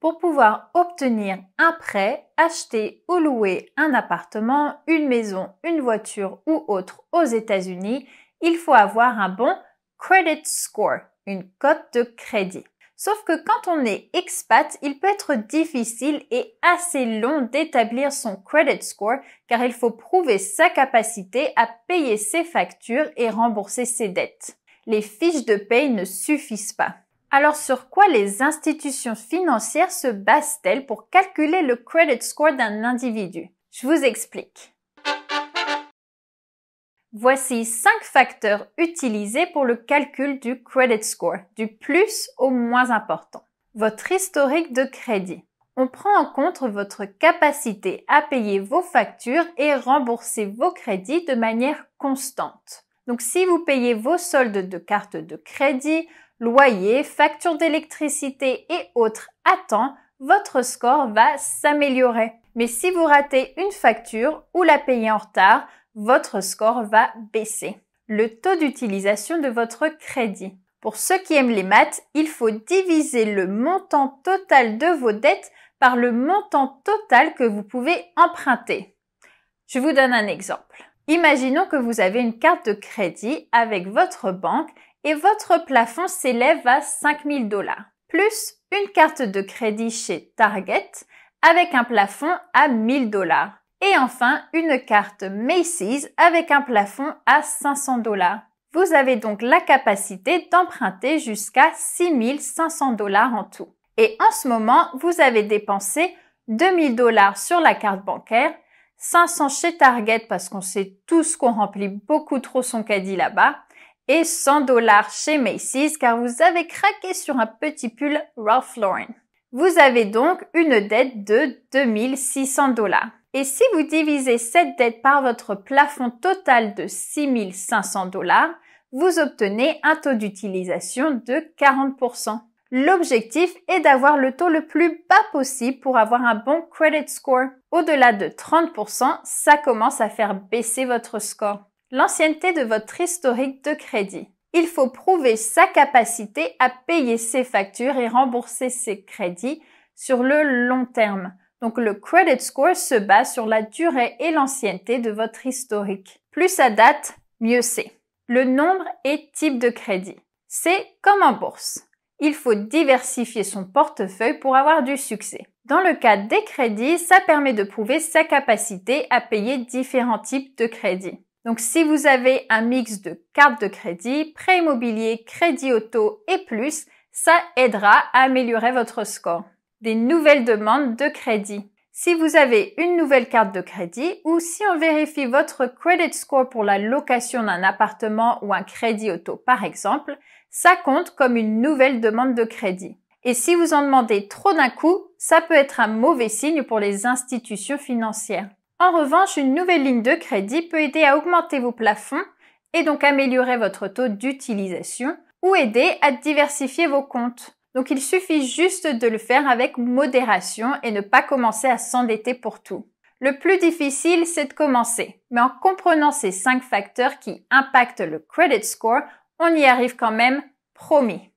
Pour pouvoir obtenir un prêt, acheter ou louer un appartement, une maison, une voiture ou autre aux États-Unis, il faut avoir un bon credit score, une cote de crédit. Sauf que quand on est expat, il peut être difficile et assez long d'établir son credit score car il faut prouver sa capacité à payer ses factures et rembourser ses dettes. Les fiches de paye ne suffisent pas. Alors sur quoi les institutions financières se basent-elles pour calculer le credit score d'un individu? Je vous explique. Voici 5 facteurs utilisés pour le calcul du credit score, du plus au moins important. Votre historique de crédit. On prend en compte votre capacité à payer vos factures et rembourser vos crédits de manière constante. Donc si vous payez vos soldes de carte de crédit, loyer, factures d'électricité et autres à temps, votre score va s'améliorer. Mais si vous ratez une facture ou la payez en retard, votre score va baisser. Le taux d'utilisation de votre crédit. Pour ceux qui aiment les maths, il faut diviser le montant total de vos dettes par le montant total que vous pouvez emprunter. Je vous donne un exemple. Imaginons que vous avez une carte de crédit avec votre banque et votre plafond s'élève à 5 000 $, plus une carte de crédit chez Target avec un plafond à 1 000 $. Et enfin, une carte Macy's avec un plafond à 500 $. Vous avez donc la capacité d'emprunter jusqu'à 6 500 $ en tout. Et en ce moment, vous avez dépensé 2 000 $ sur la carte bancaire, 500 chez Target parce qu'on sait tous qu'on remplit beaucoup trop son caddie là-bas, et 100 $ chez Macy's car vous avez craqué sur un petit pull Ralph Lauren. Vous avez donc une dette de 2 600 $. Et si vous divisez cette dette par votre plafond total de 6 500 $, vous obtenez un taux d'utilisation de 40%. L'objectif est d'avoir le taux le plus bas possible pour avoir un bon credit score. Au-delà de 30%, ça commence à faire baisser votre score. L'ancienneté de votre historique de crédit. Il faut prouver sa capacité à payer ses factures et rembourser ses crédits sur le long terme. Donc le credit score se base sur la durée et l'ancienneté de votre historique. Plus ça date, mieux c'est. Le nombre et type de crédit. C'est comme en bourse. Il faut diversifier son portefeuille pour avoir du succès. Dans le cas des crédits, ça permet de prouver sa capacité à payer différents types de crédits. Donc si vous avez un mix de cartes de crédit, prêt immobilier, crédit auto et plus, ça aidera à améliorer votre score. Des nouvelles demandes de crédit. Si vous avez une nouvelle carte de crédit ou si on vérifie votre credit score pour la location d'un appartement ou un crédit auto par exemple, ça compte comme une nouvelle demande de crédit. Et si vous en demandez trop d'un coup, ça peut être un mauvais signe pour les institutions financières. En revanche, une nouvelle ligne de crédit peut aider à augmenter vos plafonds et donc améliorer votre taux d'utilisation ou aider à diversifier vos comptes. Donc il suffit juste de le faire avec modération et ne pas commencer à s'endetter pour tout. Le plus difficile, c'est de commencer. Mais en comprenant ces 5 facteurs qui impactent le credit score, on y arrive quand même, promis.